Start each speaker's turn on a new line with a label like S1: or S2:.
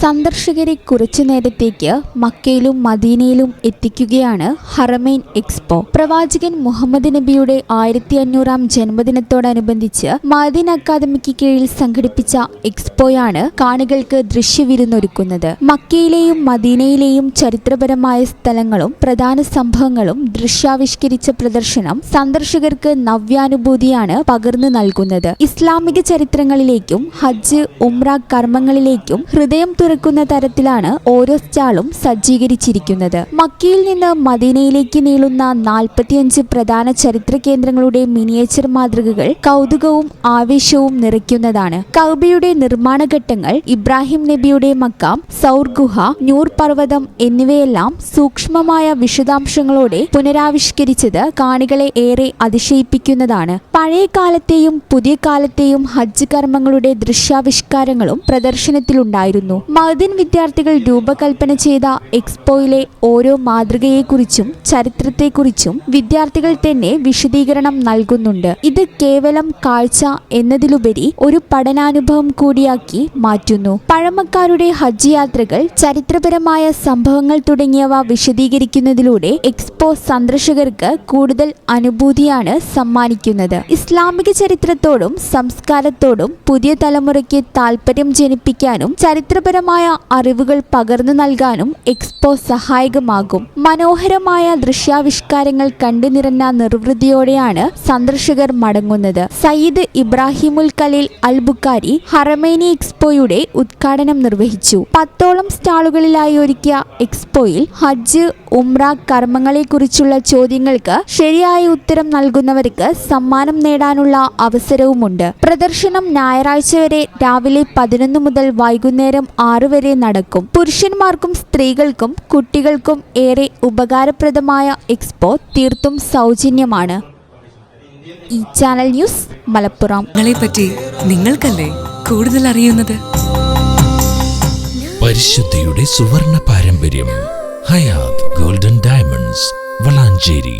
S1: സന്ദർശകരെ കുറച്ചു നേരത്തേക്ക് മക്കയിലും മദീനയിലും എത്തിക്കുകയാണ് ഹറമൈൻ എക്സ്പോ. പ്രവാചകൻ മുഹമ്മദ് നബിയുടെ 1500-ാം ജന്മദിനത്തോടനുബന്ധിച്ച് മദീന അക്കാദമിക്ക് കീഴിൽ സംഘടിപ്പിച്ച എക്സ്പോയാണ് കാണികൾക്ക് ദൃശ്യവിരുന്നൊരുക്കുന്നത്. മക്കയിലെയും മദീനയിലെയും ചരിത്രപരമായ സ്ഥലങ്ങളും പ്രധാന സംഭവങ്ങളും ദൃശ്യാവിഷ്കരിച്ച പ്രദർശനം സന്ദർശകർക്ക് നവ്യാനുഭൂതിയാണ് പകർന്നു നൽകുന്നത്. ഇസ്ലാമിക ചരിത്രങ്ങളിലേക്കും ഹജ്ജ്, ഉംറ കർമ്മങ്ങളിലേക്കും ഹൃദയം തുറക്കുന്ന തരത്തിലാണ് ഓരോ സ്റ്റാളും സജ്ജീകരിച്ചിരിക്കുന്നത്. മക്കയിൽ നിന്ന് മദീനയിലേക്ക് നീളുന്ന 45 പ്രധാന ചരിത്ര കേന്ദ്രങ്ങളുടെ മിനിയേച്ചർ മാതൃകകൾ കൗതുകവും ആവേശവും നിറയ്ക്കുന്നതാണ്. കഅബയുടെ നിർമ്മാണ ഘട്ടങ്ങൾ, ഇബ്രാഹിം നബിയുടെ മക്കാം, സൗർ ഗുഹ, നൂർ പർവ്വതം എന്നിവയെല്ലാം സൂക്ഷ്മമായ വിശദാംശങ്ങളോടെ പുനരാവിഷ്കരിച്ചത് കാണികളെ ഏറെ അതിശയിപ്പിക്കുന്നതാണ്. പഴയ കാലത്തെയും പുതിയ കാലത്തെയും ഹജ്ജ് കർമ്മങ്ങളുടെ ദൃശ്യാവിഷ്കാരങ്ങളും പ്രദർശനത്തിലുണ്ടായിരുന്നു. മഅ്ദിൻ വിദ്യാർത്ഥികൾ രൂപകൽപ്പന ചെയ്ത എക്സ്പോയിലെ ഓരോ മാതൃകയെക്കുറിച്ചും ചരിത്രത്തെക്കുറിച്ചും വിദ്യാർത്ഥികൾ തന്നെ വിശദീകരണം നൽകുന്നുണ്ട്. ഇത് കേവലം കാഴ്ച എന്നതിലുപരി ഒരു പഠനാനുഭവം കൂടിയാക്കി മാറ്റുന്നു. പഴമക്കാരുടെ ഹജ്ജ് യാത്രകൾ, ചരിത്രപരമായ സംഭവങ്ങൾ തുടങ്ങിയവ വിശദീകരിക്കുന്നതിലൂടെ എക്സ്പോ സന്ദർശകർക്ക് കൂടുതൽ അനുഭൂതിയാണ് സമ്മാനിക്കുന്നത്. ഇസ്ലാമിക ചരിത്രത്തോടും സംസ്കാരത്തോടും പുതിയ തലമുറയ്ക്ക് താൽപര്യം ജനിപ്പിക്കാനും ചരിത്രപരമായ അറിവുകൾ പകർന്നു നൽകാനും എക്സ്പോ സഹായകമാകും. മനോഹരമായ ദൃശ്യാവിഷ്കാരങ്ങൾ കണ്ടു നിറഞ്ഞ നിർവൃതിയോടെയാണ് സന്ദർശകർ മടങ്ങുന്നത്. സയ്യിദ് ഇബ്രാഹിമുൽ ഖലീൽ അൽ ബുഖാരി ഹറമൈനി എക്സ്പോയുടെ ഉദ്ഘാടനം നിർവഹിച്ചു. 10ഓളം സ്റ്റാളുകളിലായി ഒരുക്കിയ എക്സ്പോയിൽ ഹജ്ജ്, ഉംറ കർമ്മങ്ങളെക്കുറിച്ചുള്ള ചോദ്യങ്ങൾക്ക് ശരിയായ ഉത്തരം നൽകുന്നവർക്ക് സമ്മാനം നേടാനുള്ള അവസരവുമുണ്ട്. പ്രദർശനം ഞായറാഴ്ച വരെ രാവിലെ 11 മുതൽ വൈകുന്നേരം 6 വരെ നടക്കും. പുരുഷന്മാർക്കും സ്ത്രീകൾക്കും കുട്ടികൾക്കും ഏറെ ഉപകാരപ്രദമായ എക്സ്പോ തീർത്തും സൗജന്യമാണ്. ഈ ചാനൽ ന്യൂസ്, മലപ്പുറം.
S2: പറ്റി നിങ്ങൾക്കല്ലേ കൂടുതൽ അറിയുന്നത്?
S3: പരിശുദ്ധിയുടെ സുവർണ പാരമ്പര്യം. Hayath golden diamonds, Valanchery.